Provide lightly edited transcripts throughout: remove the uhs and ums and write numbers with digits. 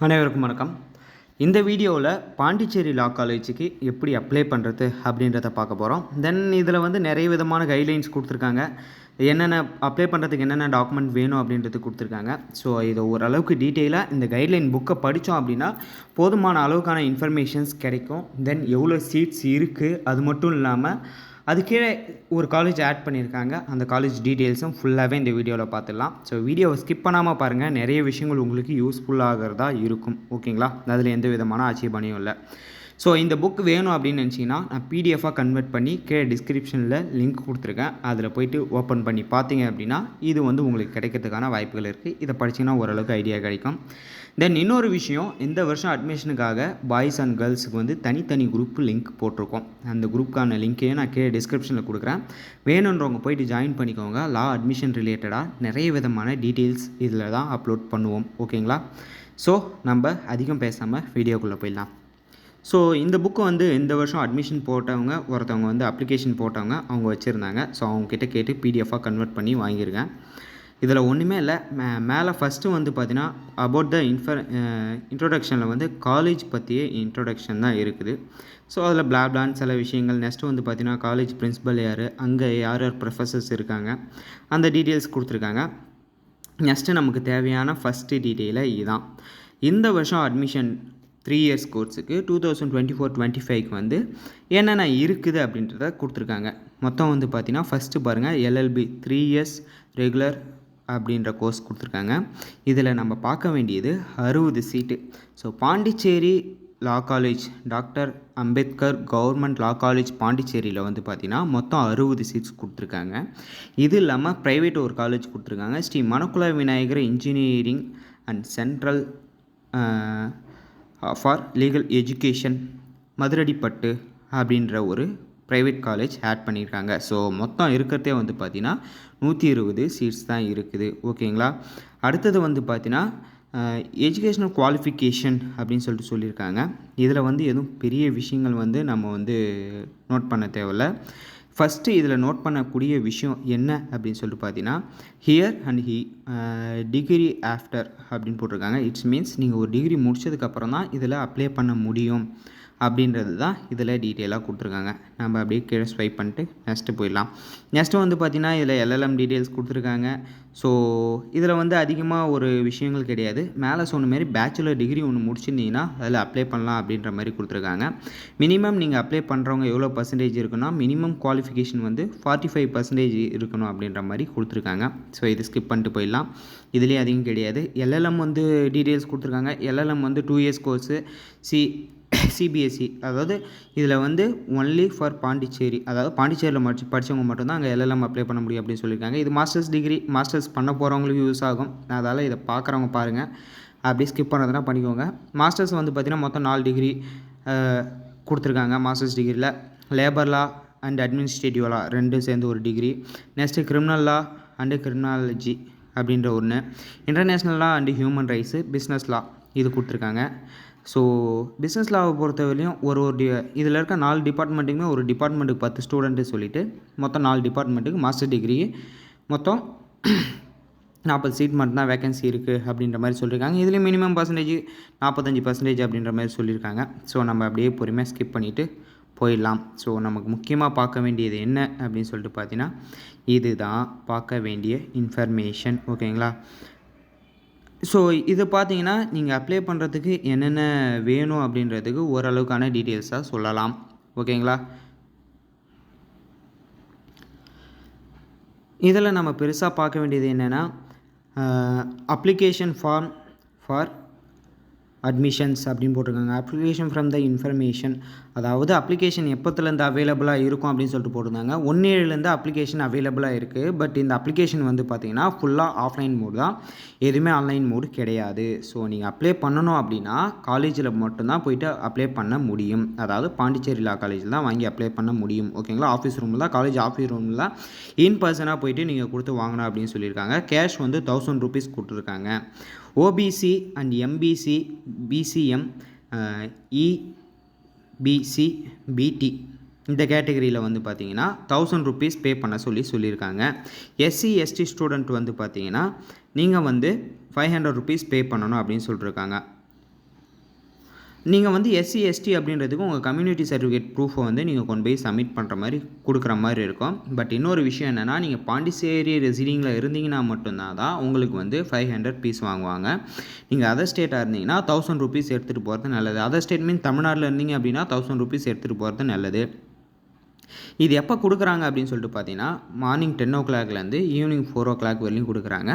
அனைவருக்கும் வணக்கம். இந்த வீடியோவில் பாண்டிச்சேரி லா காலேஜுக்கு எப்படி அப்ளை பண்ணுறது அப்படின்றத பார்க்க போகிறோம். தென் இதில் வந்து நிறைய விதமான கைட்லைன்ஸ் கொடுத்துருக்காங்க. என்னென்ன அப்ளை பண்ணுறதுக்கு என்னென்ன டாக்குமெண்ட் வேணும் அப்படின்றது கொடுத்துருக்காங்க. ஸோ இதை ஓரளவுக்கு டீட்டெயிலாக இந்த கைட்லைன் புக்கை படித்தோம் அப்படின்னா போதுமான அளவுக்கான இன்ஃபர்மேஷன்ஸ் கிடைக்கும். தென் எவ்வளோ சீட்ஸ் இருக்குது, அது மட்டும் இல்லாமல் அது கீழே ஒரு காலேஜ் ஆட் பண்ணியிருக்காங்க. அந்த காலேஜ் டீட்டெயில்ஸும் ஃபுல்லாகவே இந்த வீடியோவில் பார்த்துடலாம். ஸோ வீடியோவை ஸ்கிப் பண்ணாமல் பாருங்கள். நிறைய விஷயங்கள் உங்களுக்கு யூஸ்ஃபுல்லாகிறதா இருக்கும். ஓகேங்களா? அதில் எந்த விதமான ஆட்சேபனையும் இல்லை. ஸோ இந்த புக் வேணும் அப்படின்னு நினச்சிங்கன்னா நான் பிடிஎஃபாக கன்வெர்ட் பண்ணி கீழே டிஸ்கிரிப்ஷனில் லிங்க் கொடுத்துருக்கேன். அதில் போய்ட்டு ஓப்பன் பண்ணி பார்த்தீங்க அப்படின்னா இது வந்து உங்களுக்கு கிடைக்கிறதுக்கான வாய்ப்புகள் இருக்குது. இதை படிச்சிங்கன்னா ஓரளவுக்கு ஐடியா கிடைக்கும். தென் இன்னொரு விஷயம், இந்த வருஷம் அட்மிஷனுக்காக பாய்ஸ் அண்ட் கேர்ள்ஸுக்கு வந்து தனித்தனி குரூப் லிங்க் போட்டிருக்கோம். அந்த குரூப்புக்கான லிங்க்கையும் நான் கீழே டிஸ்கிரிப்ஷனில் கொடுக்குறேன். வேணுன்றவங்க போய்ட்டு ஜாயின் பண்ணிக்கோங்க. லா அட்மிஷன் ரிலேட்டடாக நிறைய விதமான டீட்டெயில்ஸ் இதில் தான் அப்லோட் பண்ணுவோம். ஓகேங்களா? ஸோ நம்ம அதிகம் பேசாமல் வீடியோக்குள்ளே போயிடலாம். ஸோ இந்த புக்கு வந்து இந்த வருஷம் அட்மிஷன் போட்டவங்க ஒருத்தவங்க வந்து அப்ளிகேஷன் போட்டவங்க அவங்க வச்சுருந்தாங்க. ஸோ அவங்கக்கிட்ட கேட்டு பிடிஎஃபாக கன்வெர்ட் பண்ணி வாங்கியிருக்கேன். இதில் ஒன்றுமே இல்லை. மேலே ஃபஸ்ட்டு வந்து பார்த்தீங்கன்னா அபவுட் த இன்ட்ரொடக்ஷனில் வந்து காலேஜ் பற்றிய இன்ட்ரொடக்ஷன் தான் இருக்குது. ஸோ அதில் பிளாப்ளான்னு சில விஷயங்கள். நெக்ஸ்ட்டு வந்து பார்த்தீங்கன்னா காலேஜ் பிரின்ஸிபல் யார், அங்கே யார் யார் ப்ரொஃபஸர்ஸ் இருக்காங்க, அந்த டீட்டெயில்ஸ் கொடுத்துருக்காங்க. நெக்ஸ்ட்டு நமக்கு தேவையான ஃபஸ்ட்டு டீட்டெயிலை இதுதான். இந்த வருஷம் அட்மிஷன் 3 இயர்ஸ் கோர்ஸுக்கு 2024-25 வந்து என்னென்ன இருக்குது அப்படின்றத கொடுத்துருக்காங்க. மொத்தம் வந்து பார்த்திங்கன்னா ஃபஸ்ட்டு பாருங்கள், எல்எல்பி 3 இயர்ஸ் ரெகுலர் அப்படின்ற கோர்ஸ் கொடுத்துருக்காங்க. இதில் நம்ம பார்க்க வேண்டியது 60 seat. So Pondicherry law college, doctor Ambedkar government law college பாண்டிச்சேரியில் வந்து பார்த்திங்கன்னா மொத்தம் 60 சீட்ஸ் கொடுத்துருக்காங்க. இது இல்லாமல் ப்ரைவேட் ஒரு காலேஜ் கொடுத்துருக்காங்க, Sri Manakula Vinayagar engineering and central for legal education Madhuradipattu அப்படின்ற ஒரு ப்ரைவேட் காலேஜ் ஆட் பண்ணியிருக்காங்க. ஸோ மொத்தம் இருக்கிறதே வந்து பார்த்திங்கன்னா 120 சீட்ஸ் தான் இருக்குது. ஓகேங்களா? அடுத்தது வந்து பார்த்திங்கன்னா எஜுகேஷ்னல் குவாலிஃபிகேஷன் அப்படின்னு சொல்லியிருக்காங்க. இதில் வந்து எதுவும் பெரிய விஷயங்கள் வந்து நம்ம வந்து நோட் பண்ண தேவையில்லை. ஃபஸ்ட்டு இதில் நோட் பண்ணக்கூடிய விஷயம் என்ன அப்படின்னு சொல்லிட்டு பார்த்தீங்கன்னா ஹியர் அண்ட் டிகிரி ஆஃப்டர் அப்படின்னு போட்டிருக்காங்க. இட்ஸ் மீன்ஸ் நீங்கள் ஒரு டிகிரி முடித்ததுக்கப்புறம் தான் இதில் அப்ளை பண்ண முடியும் அப்படின்றது தான் இதில் டீட்டெயிலாக கொடுத்துருக்காங்க. நம்ம அப்படியே கீழே ஸ்வைப் பண்ணிட்டு நெக்ஸ்ட்டு போயிடலாம். நெக்ஸ்ட்டு வந்து பார்த்திங்கன்னா இதில் எல்எல்எம் டீட்டெயில்ஸ் கொடுத்துருக்காங்க. ஸோ இதில் வந்து அதிகமாக ஒரு விஷயங்கள் கிடையாது. மேலே சொன்ன மாதிரி பேச்சுலர் டிகிரி ஒன்று முடிச்சிருந்தீங்கன்னா அதில் அப்ளை பண்ணலாம் அப்படின்ற மாதிரி கொடுத்துருக்காங்க. மினிமம் நீங்கள் அப்ளை பண்ணுறவங்க எவ்வளோ பர்சன்டேஜ் இருக்குன்னா மினிமம் குவாலிஃபிகேஷன் வந்து 45% இருக்கணும் அப்படின்ற மாதிரி கொடுத்துருக்காங்க. ஸோ இது ஸ்கிப் பண்ணிட்டு போயிடலாம். இதுலேயே அதிகம் கிடையாது. எல்எல்எம் வந்து டீட்டெயில்ஸ் கொடுத்துருக்காங்க. எல்எல்எம் வந்து 2 இயர்ஸ் கோர்ஸு, சிபிஎஸ்சி. அதாவது இதில் வந்து ஒன்லி ஃபார் பாண்டிச்சேரி, அதாவது பாண்டிச்சேரியில் படித்தவங்க மட்டும்தான் அங்கே எல்எல்எம் அப்ளை பண்ண முடியும் அப்படின்னு சொல்லியிருக்காங்க. இது மாஸ்டர்ஸ் டிகிரி, மாஸ்டர்ஸ் பண்ண போகிறவங்களுக்கு யூஸ் ஆகும். அதால் இதை பார்க்குறவங்க பாருங்கள். அப்படியே ஸ்கிப் பண்ணுறதுனா பண்ணிக்கோங்க. மாஸ்டர்ஸ் வந்து பார்த்திங்கன்னா மொத்தம் 4 டிகிரி கொடுத்துருக்காங்க. மாஸ்டர்ஸ் டிகிரியில் labour law and administrative law ரெண்டும் சேர்ந்து ஒரு degree. Next criminal law and criminology அப்படின்ற ஒன்று. International law and human rights, business law இது கொடுத்துருக்காங்க. ஸோ பிஸ்னஸ் லாவை பொறுத்தவரையிலையும் ஒரு இதில் இருக்க 4 டிபார்ட்மெண்ட்டுக்குமே ஒரு டிபார்ட்மெண்ட்டுக்கு 10 ஸ்டூடெண்ட்டு சொல்லிவிட்டு மொத்தம் 4 டிபார்ட்மெண்ட்டுக்கு மாஸ்டர் டிகிரி மொத்தம் 40 சீட் மட்டும்தான் வேகன்சி இருக்குது அப்படின்ற மாதிரி சொல்லியிருக்காங்க. இதுலேயும் மினிமம் பர்சன்டேஜ் 45% அப்படின்ற மாதிரி சொல்லியிருக்காங்க. ஸோ நம்ம அப்படியே பொறுமையாக ஸ்கிப் பண்ணிவிட்டு போயிடலாம். ஸோ நமக்கு முக்கியமாக பார்க்க வேண்டியது என்ன அப்படின்னு சொல்லிட்டு பார்த்தீங்கன்னா இதுதான் பார்க்க வேண்டிய இன்ஃபர்மேஷன். ஓகேங்களா? ஸோ இது பார்த்தீங்கன்னா நீங்கள் அப்ளை பண்ணுறதுக்கு என்னென்ன வேணும் அப்படின்றதுக்கு ஓரளவுக்கான டீட்டெயில்ஸாக சொல்லலாம். ஓகேங்களா? இதில் நம்ம பெருசாக பார்க்க வேண்டியது என்னென்னா அப்ளிகேஷன் ஃபார்ம் ஃபார் அட்மிஷன்ஸ் அப்படின்னு போட்டிருக்காங்க. அப்ளிகேஷன் ஃப்ரம் த இன்ஃபர்மேஷன், அதாவது அப்ளிகேஷன் எப்போத்துலேருந்து அவைலபிளாக இருக்கும் அப்படின்னு சொல்லிட்டு போட்டிருந்தாங்க. 1/7 அப்ளிகேஷன் அவைலபிளாக இருக்குது. பட் இந்த அப்ளிகேஷன் வந்து பார்த்திங்கன்னா ஃபுல்லாக ஆஃப்லைன் மோடு தான், எதுவுமே ஆன்லைன் மோடு கிடையாது. ஸோ நீங்கள் அப்ளை பண்ணணும் அப்படின்னா காலேஜில் மட்டும்தான் போய்ட்டு அப்ளை பண்ண முடியும். அதாவது பாண்டிச்சேரி லா காலேஜில் தான் வாங்கி அப்ளை பண்ண முடியும். ஓகேங்களா? ஆஃபீஸ் ரூமில் தான், காலேஜ் ஆஃபீஸ் ரூமில் தான் இன் பர்சனாக போய்ட்டு நீங்கள் கொடுத்து வாங்கணும் அப்படின்னு சொல்லியிருக்காங்க. கேஷ் வந்து 1000 rupees கொடுத்துருக்காங்க. OBC and MBC, BCM, EBC, BT இந்த கேட்டகரியில் வந்து பார்த்திங்கன்னா 1000 rupees பே பண்ண சொல்லியிருக்காங்க. எஸ்சி எஸ்டி ஸ்டூடெண்ட் வந்து பார்த்திங்கன்னா நீங்கள் வந்து 500 rupees பே பண்ணணும் அப்படின்னு சொல்லியிருக்காங்க. நீங்கள் வந்து எஸ்சி எஸ்டி அப்படின்றதுக்கு உங்கள் கம்யூனிட்டி சர்டிஃபிகேட் ப்ரூஃபை வந்து நீங்கள் கொண்டு போய் சப்மிட் பண்ணுற மாதிரி கொடுக்குற மாதிரி இருக்கும். பட் இன்னொரு விஷயம் என்னென்னா, நீங்கள் பாண்டிச்சேரி ரெசிடிங்கில் இருந்தீங்கன்னா மட்டும்தான் உங்களுக்கு வந்து 500 பீஸ் வாங்குவாங்க. நீங்கள் அதர் ஸ்டேட்டாக இருந்தீங்கன்னா 1000 ருபீஸ் எடுத்துகிட்டு போகிறது நல்லது. அதர் ஸ்டேட் மீன் தமிழ்நாட்டில் இருந்தீங்க அப்படின்னா 1000 ருபீஸ் எடுத்துகிட்டு போகிறது நல்லது. இது எப்போ கொடுக்குறாங்க அப்படின்னு சொல்லிட்டு பார்த்தீங்கன்னா, மார்னிங் 10 o'clockலேருந்து ஈவினிங் 4 o'clock வரையும் கொடுக்குறாங்க.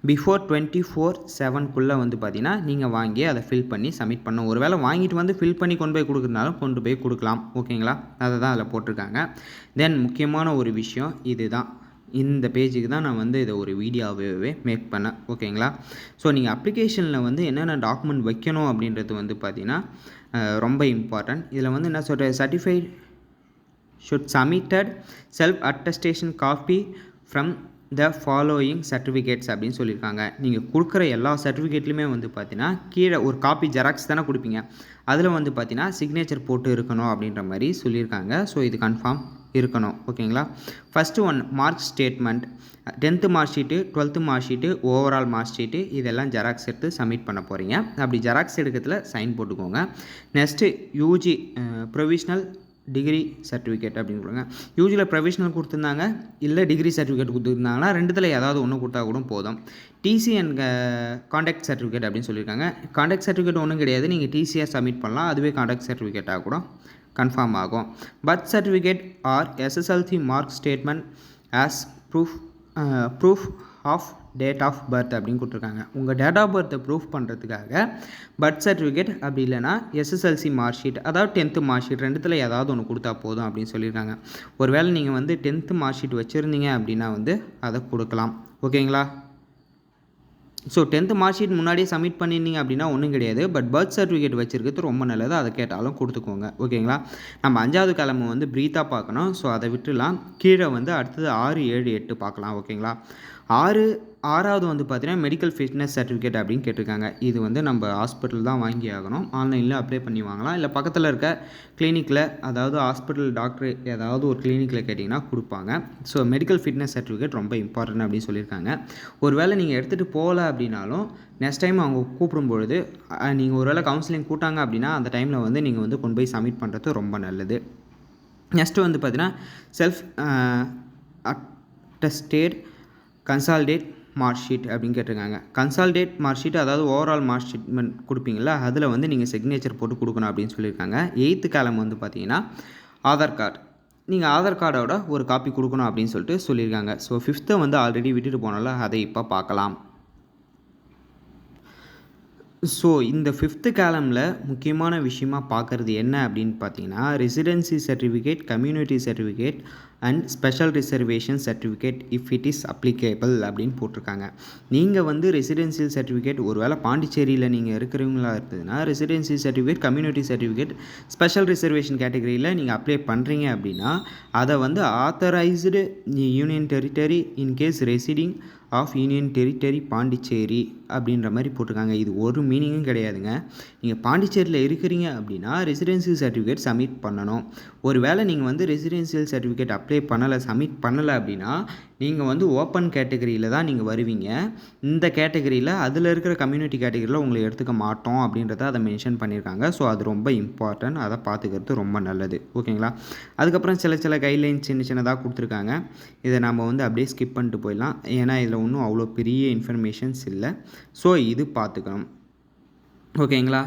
பிஃபோர் 24/7 வந்து பார்த்தீங்கன்னா நீங்கள் வாங்கி அதை ஃபில் பண்ணி சப்மிட் பண்ணணும். ஒரு வேளை வாங்கிட்டு வந்து ஃபில் பண்ணி கொண்டு போய் கொடுக்குறதுனாலும் கொண்டு போய் கொடுக்கலாம். ஓகேங்களா, அதை தான் அதில் போட்டிருக்காங்க. தென் முக்கியமான ஒரு விஷயம் இது தான். இந்த பேஜுக்கு தான் நான் வந்து இதை ஒரு வீடியோவே மேக் பண்ணேன். ஓகேங்களா, ஸோ நீங்கள் அப்ளிகேஷனில் வந்து என்னென்ன டாக்குமெண்ட் வைக்கணும் அப்படின்றது வந்து பார்த்தீங்கன்னா ரொம்ப இம்பார்ட்டன்ட். இதில் வந்து என்ன சொல்கிற, certified should submitted self attestation copy from the following certificates அப்படின்னு சொல்லியிருக்காங்க. நீங்கள் கொடுக்குற எல்லா சர்டிஃபிகேட்லையுமே வந்து பார்த்தீங்கன்னா கீழே ஒரு காப்பி ஜெராக்ஸ் தானே கொடுப்பீங்க, அதில் வந்து பார்த்தீங்கன்னா சிக்னேச்சர் போட்டு இருக்கணும் அப்படின்ற மாதிரி சொல்லியிருக்காங்க. ஸோ இது கன்ஃபார்ம் இருக்கணும். ஓகேங்களா, first one mark statement, 10th mark sheet, 12th mark sheet, overall mark sheet, இதெல்லாம் ஜெராக்ஸ் எடுத்து சப்மிட் பண்ண போகிறீங்க. அப்படி ஜெராக்ஸ் எடுக்கிறதுல சைன் போட்டுக்கோங்க. Next UG provisional degree certificate அப்படின்னு கொடுங்க. யூஜியில் ப்ரொவிஷ்னல் கொடுத்துருந்தாங்க, இல்லை டிகிரி சர்டிஃபிகேட் கொடுத்துருந்தாங்கன்னா ரெண்டுத்தில் ஏதாவது ஒன்று கொடுத்தா கூட போதும். டிசி அண்ட் கான்டாக்ட் சர்டிஃபிகேட் அப்படின்னு சொல்லியிருக்காங்க. கான்டாக்ட் சர்டிஃபிகேட் ஒன்றும் கிடையாது, நீங்கள் டிசியாக சப்மிட் பண்ணலாம், அதுவே கான்டாக்ட் சர்டிஃபிகேட்டாக கூட கன்ஃபார்ம் ஆகும். Birth certificate or SSLC mark statement as proof of date of birth அப்படின்னு கொடுத்துருக்காங்க. உங்கள் டேட் ஆஃப் பர்த்தை ப்ரூஃப் பண்ணுறதுக்காக பர்த் சர்டிஃபிகேட் அப்படி இல்லைனா எஸ்எஸ்எல்சி மார்க் ஷீட், அதாவது 10th மார்க் ஷீட், ரெண்டுத்தில் ஏதாவது ஒன்று கொடுத்தா போதும் அப்படின்னு சொல்லியிருக்காங்க. ஒருவேளை நீங்கள் வந்து 10th மார்க் ஷீட் வச்சுருந்தீங்க அப்படின்னா வந்து அதை கொடுக்கலாம். ஓகேங்களா, ஸோ 10th மார்க் ஷீட் முன்னாடியே சப்மிட் பண்ணியிருந்தீங்க அப்படின்னா ஒன்றும் கிடையாது. பட் பர்த் சர்டிஃபிகேட் வச்சுருக்கிறது ரொம்ப நல்லது, அதை கேட்டாலும் கொடுத்துக்கோங்க. ஓகேங்களா, நம்ம 5வது கிழமை வந்து ப்ரீத்தாக பார்க்கணும். ஸோ அதை விட்டுலாம். கீழே வந்து அடுத்தது 6, 7, 8 பார்க்கலாம். ஓகேங்களா, 6வது வந்து பார்த்தீங்கன்னா மெடிக்கல் ஃபிட்னஸ் சர்டிஃபிகேட் அப்படின்னு கேட்டிருக்காங்க. இது வந்து நம்ம ஹாஸ்பிட்டல் தான் வாங்கி ஆகணும், ஆன்லைனில் அப்ளை பண்ணி வாங்கலாம், இல்லை பக்கத்தில் இருக்க கிளினிக்கில், அதாவது ஹாஸ்பிட்டல் டாக்டர் ஏதாவது ஒரு கிளினிக்கில் கேட்டிங்கன்னா கொடுப்பாங்க. ஸோ மெடிக்கல் ஃபிட்னஸ் சர்டிஃபிகேட் ரொம்ப இம்பார்ட்டன்ட் அப்படின்னு சொல்லியிருக்காங்க. ஒரு வேளை நீங்கள் எடுத்துகிட்டு போகல அப்படின்னாலும் நெக்ஸ்ட் டைம் அவங்க கூப்பிடும்பொழுது நீங்கள் ஒரு வேளை கவுன்சிலிங் கூட்டாங்க அப்படின்னா அந்த டைமில் வந்து நீங்கள் வந்து கொண்டு போய் சப்மிட் பண்ணுறது ரொம்ப நல்லது. நெக்ஸ்ட்டு வந்து பார்த்தீங்கன்னா self attested consolidated mark sheet அப்படின்னு கேட்டிருக்காங்க. கன்சால்டேட் மார்க் ஷீட், அதாவது ஓவரால் மார்க் ஷீட்மெண்ட் கொடுப்பீங்களா, அதில் வந்து நீங்கள் சிக்னேச்சர் போட்டு கொடுக்கணும் அப்படின்னு சொல்லியிருக்காங்க. 8th காலம் வந்து பார்த்தீங்கன்னா ஆதார் கார்டு, நீங்கள் ஆதார் கார்டோட ஒரு காப்பி கொடுக்கணும் அப்படின்னு சொல்லிட்டு சொல்லியிருக்காங்க. ஸோ 5th வந்து ஆல்ரெடி விட்டுட்டு போனால அதை இப்போ பார்க்கலாம். ஸோ இந்த 5th காலமில் முக்கியமான விஷயமா பார்க்குறது என்ன அப்படின்னு பார்த்தீங்கன்னா, residency certificate, community certificate and special reservation certificate if it is applicable அப்படின்னு போட்டிருக்காங்க. நீங்கள் வந்து ரெசிடென்சியல் சர்டிஃபிகேட் ஒரு வேளை பாண்டிச்சேரியில் நீங்கள் இருக்கிறவங்களா இருந்ததுன்னா residency certificate, community certificate, special reservation கேட்டகரியில் நீங்கள் அப்ளை பண்ணுறீங்க அப்படின்னா அதை வந்து authorised union territory in case residing of union territory Pondicherry அப்படின்ற மாதிரி போட்டிருக்காங்க. இது ஒரு மீனிங்கும் கிடையாதுங்க. நீங்கள் பாண்டிச்சேரியில் இருக்கிறீங்க அப்படின்னா ரெசிடென்சியல் சர்டிஃபிகேட் சப்மிட் பண்ணணும். ஒரு வேளை நீங்கள் வந்து ரெசிடென்சியல் சர்டிஃபிகேட் அப்ளை பண்ணலை, சப்மிட் பண்ணலை அப்படின்னா நீங்கள் வந்து ஓப்பன் கேட்டகரியில் தான் நீங்கள் வருவீங்க. இந்த கேட்டகரியில் அதில் இருக்கிற கம்யூனிட்டி கேட்டகரியில் உங்களை எடுத்துக்க மாட்டோம் அப்படின்றத அதை மென்ஷன் பண்ணியிருக்காங்க. ஸோ அது ரொம்ப இம்பார்ட்டன்ட், அதை பார்த்துக்கிறது ரொம்ப நல்லது. ஓகேங்களா, அதுக்கப்புறம் சில கைட்லைன்ஸ் சின்னதாக கொடுத்துருக்காங்க. இதை நம்ம வந்து அப்படியே ஸ்கிப் பண்ணிட்டு போயிடலாம், ஏன்னா இதில் ஒன்றும் அவ்வளோ பெரிய இன்ஃபர்மேஷன்ஸ் இல்லை. ஸோ இது பார்த்துக்கணும். ஓகேங்களா,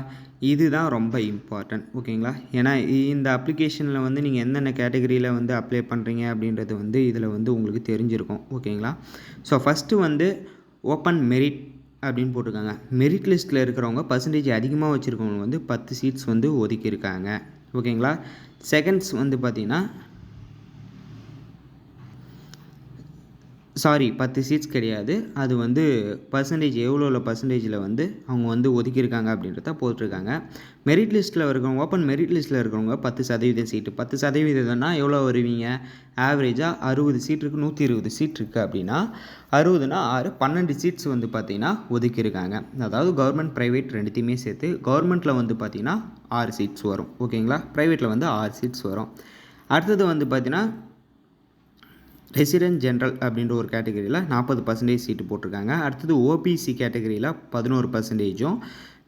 இதுதான் ரொம்ப இம்பார்ட்டன்ட். ஓகேங்களா, ஏன்னா இந்த அப்ளிகேஷனில் வந்து நீங்கள் என்னென்ன கேட்டகரியில் வந்து அப்ளை பண்ணுறீங்க அப்படின்றது வந்து இதில் வந்து உங்களுக்கு தெரிஞ்சிருக்கும். ஓகேங்களா, ஸோ ஃபஸ்ட்டு வந்து ஓப்பன் மெரிட் அப்படின்னு போட்டிருக்காங்க. மெரிட் லிஸ்ட்டில் இருக்கிறவங்க பர்சன்டேஜ் அதிகமாக வச்சுருக்கவங்க வந்து 10 சீட்ஸ் வந்து ஒதுக்கியிருக்காங்க. ஓகேங்களா, செகண்ட்ஸ் வந்து பார்த்திங்கன்னா 10 சீட்ஸ் கிடையாது, அது வந்து பர்சன்டேஜ் எவ்வளோ பர்சன்டேஜில் வந்து அவங்க வந்து ஒதுக்கியிருக்காங்க அப்படின்றத போட்டிருக்காங்க. மெரிட் லிஸ்ட்டில் இருக்கிறவங்க, ஓப்பன் மெரிட் லிஸ்ட்டில் இருக்கிறவங்க 10% சீட்டு. 10%னா எவ்வளோ வருவீங்க, ஆவரேஜாக 60 சீட் இருக்குது, 120 சீட் இருக்குது அப்படின்னா 60னா 6, 12 சீட்ஸ் வந்து பார்த்திங்கன்னா ஒதுக்கியிருக்காங்க. அதாவது கவர்மெண்ட் ப்ரைவேட் ரெண்டுத்தையுமே சேர்த்து. கவர்மெண்ட்டில் வந்து பார்த்திங்கன்னா 6 சீட்ஸ் வரும். ஓகேங்களா, ப்ரைவேட்டில் வந்து 6 சீட்ஸ் வரும். அடுத்தது வந்து பார்த்திங்கன்னா ரெசிடென்ட் ஜென்ரல் அப்படின்ற ஒரு கேட்டகரியில் 40% சீட்டு போட்டிருக்காங்க. அடுத்தது ஓபிசி கேட்டகரியில் 11%,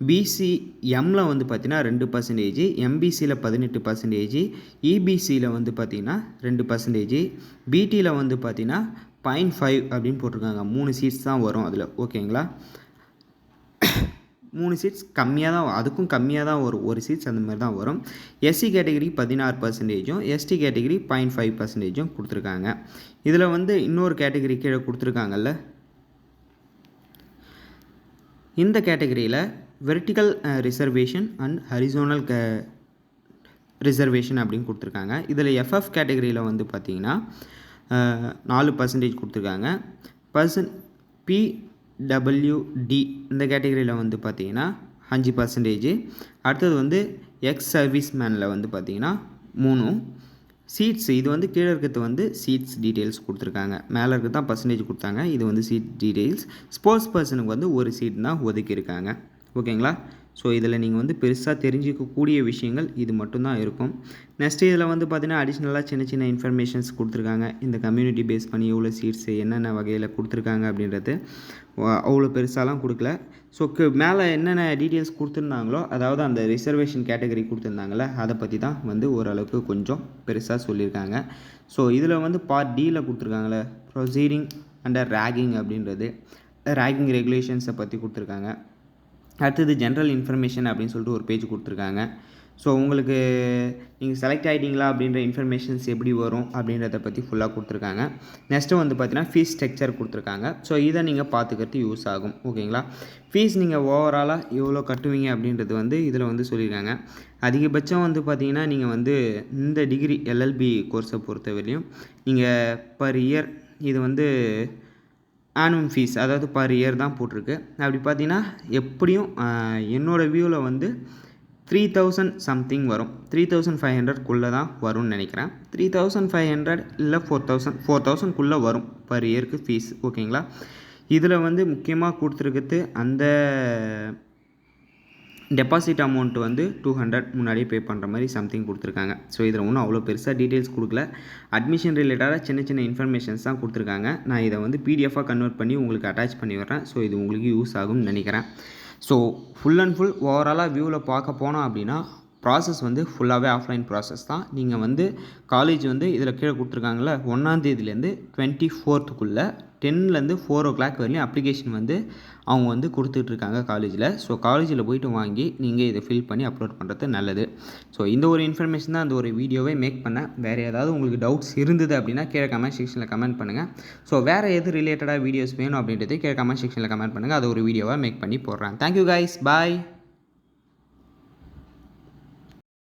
பிசிஎம்மில் வந்து பார்த்தீங்கன்னா 2%, எம்பிசியில் 18%, இபிசியில் வந்து பார்த்தீங்கன்னா 2%, பிடியில் வந்து பார்த்தீங்கன்னா 0.5 அப்படின்னு போட்டிருக்காங்க. 3 சீட்ஸ் தான் வரும் அதில். ஓகேங்களா, 3 சீட்ஸ் கம்மியாக தான், அதுக்கும் கம்மியாக தான் வரும், ஒரு சீட்ஸ் அந்த மாதிரி தான் வரும். எஸ்சி கேட்டகரி 16%, எஸ்டி கேட்டகரி 0.5% கொடுத்துருக்காங்க. இதில் வந்து இன்னொரு கேட்டகரி கீழே கொடுத்துருக்காங்கல்ல, இந்த கேட்டகரியில் வெர்டிக்கல் ரிசர்வேஷன் அண்ட் ஹரிசோனல் ரிசர்வேஷன் அப்படின்னு கொடுத்துருக்காங்க. இதில் எஃப்எஃப் கேட்டகரியில் வந்து பார்த்திங்கன்னா 4% கொடுத்துருக்காங்க. பிடபிள்யூடி இந்த கேட்டகரியில் வந்து பார்த்திங்கன்னா 5%. அடுத்தது வந்து எக்ஸ் சர்வீஸ் மேனில் வந்து பார்த்திங்கன்னா 3 சீட்ஸ். இது வந்து கீழே இருக்கிறது வந்து சீட்ஸ் டீட்டெயில்ஸ் கொடுத்துருக்காங்க. மேலே இருக்கிறது தான் பர்சன்டேஜ் கொடுத்தாங்க. இது வந்து சீட் டீட்டெயில்ஸ். ஸ்போர்ட்ஸ் பர்சனுக்கு வந்து ஒரு சீட் தான் ஒதுக்கியிருக்காங்க. ஓகேங்களா, ஸோ இதில் நீங்கள் வந்து பெருசாக தெரிஞ்சிக்கக்கூடிய விஷயங்கள் இது மட்டும்தான் இருக்கும். நெக்ஸ்ட் இதில் வந்து பார்த்தீங்கன்னா அடிஷ்னலாக சின்ன சின்ன இன்ஃபர்மேஷன்ஸ் கொடுத்துருக்காங்க. இந்த கம்யூனிட்டி பேஸ் பண்ணி எவ்வளோ சீட்ஸு என்னென்ன வகையில் கொடுத்துருக்காங்க அப்படின்றது அவ்வளோ பெருசாலாம் கொடுக்கல. ஸோ மேலே என்னென்ன டீட்டெயில்ஸ் கொடுத்துருந்தாங்களோ, அதாவது அந்த ரிசர்வேஷன் கேட்டகரி கொடுத்துருந்தாங்களே, அதை பற்றி தான் வந்து ஓரளவுக்கு கொஞ்சம் பெருசாக சொல்லியிருக்காங்க. ஸோ இதில் வந்து பார்ட் டியில் கொடுத்துருக்காங்களே, ப்ரொசீடிங் அண்டர் ரேகிங் அப்படின்றது, ரேகிங் ரெகுலேஷன்ஸை பற்றி கொடுத்துருக்காங்க. அடுத்தது ஜென்ரல் இன்ஃபர்மேஷன் அப்படின்னு சொல்லிட்டு ஒரு பேஜ் கொடுத்துருக்காங்க. ஸோ உங்களுக்கு நீங்கள் செலக்ட் ஆகிட்டீங்களா அப்படின்ற இன்ஃபர்மேஷன்ஸ் எப்படி வரும் அப்படின்றத பற்றி ஃபுல்லாக கொடுத்துருக்காங்க. நெக்ஸ்ட்டு வந்து பார்த்தீங்கன்னா ஃபீஸ் ஸ்ட்ரக்சர் கொடுத்துருக்காங்க. ஸோ இதை நீங்கள் பார்த்துக்கிறது யூஸ் ஆகும். ஓகேங்களா, ஃபீஸ் நீங்கள் ஓவராலாக எவ்வளோ கட்டுவீங்க அப்படின்றது வந்து இதில் வந்து சொல்லியிருக்காங்க. அதிகபட்சம் வந்து பார்த்தீங்கன்னா நீங்கள் வந்து இந்த டிகிரி எல்எல்பி கோர்ஸை பொறுத்தவரையும் நீங்கள் பர் இயர் இது வந்து ஆனுவல் ஃபீஸ், அதாவது பர் இயர் தான் போட்டிருக்கு. அப்படி பார்த்தீங்கன்னா எப்படியும் என்னோடய வியூவில் வந்து 3000 சம்திங் வரும். 3500க்குள்ளே தான் வரும்னு நினைக்கிறேன். 3500 இல்லை 4000 வரும் பர் இயருக்கு ஃபீஸ். ஓகேங்களா, இதில் வந்து முக்கியமாக கொடுத்துருக்கிறது அந்த டெபாசிட் அமௌண்ட் வந்து 200 முன்னாடியே பே பண்ணுற மாதிரி சம்திங் கொடுத்துருக்காங்க. ஸோ இதில் ஒன்றும் அவ்வளோ பெருசாக டீட்டெயில்ஸ் கொடுக்கல. அட்மிஷன் ரிலேட்டடாக சின்ன சின்ன இன்ஃபர்மேஷன்ஸ் தான் கொடுத்துருக்காங்க. நான் இதை வந்து பிடிஎஃபாக கன்வெர்ட் பண்ணி உங்களுக்கு அட்டாச் பண்ணி விட்றேன். ஸோ இது உங்களுக்கு யூஸ் ஆகும்னு நினைக்கிறேன். ஸோ ஃபுல் அண்ட் ஃபுல் ஓவராலாக வியூவில் பார்க்க போனோம் அப்படின்னா ப்ராசஸ் வந்து ஃபுல்லாகவே ஆஃப்லைன் ப்ராசஸ் தான். நீங்கள் வந்து காலேஜ் வந்து இதில் கீழே கொடுத்துருக்காங்களே, 1ஆம் தேதியிலேருந்து 24க்குள்ளே 10லேருந்து 4 o'clock வரையும் அப்ளிகேஷன் வந்து அவங்க வந்து கொடுத்துட்ருக்காங்க காலேஜில். ஸோ காலேஜில் போய்ட்டு வாங்கி நீங்கள் இதை ஃபில் பண்ணி அப்லோட் பண்ணுறது நல்லது. ஸோ இந்த ஒரு இன்ஃபர்மேஷன் தான் அந்த ஒரு வீடியோவே மேக் பண்ணேன். வேறு ஏதாவது உங்களுக்கு டவுட்ஸ் இருந்தது அப்படின்னா கீழே கமெண்ட் செக்ஷனில் கமெண்ட் பண்ணுங்கள். ஸோ வேறு எது ரிலேட்டடாக வீடியோஸ் வேணும் அப்படின்றது கீழே கமெண்ட் செக்ஷனில் கமெண்ட் பண்ணுங்கள். அதை ஒரு வீடியோவாக மேக் பண்ணி போடுறேன். தேங்க்யூ கைஸ், பாய்.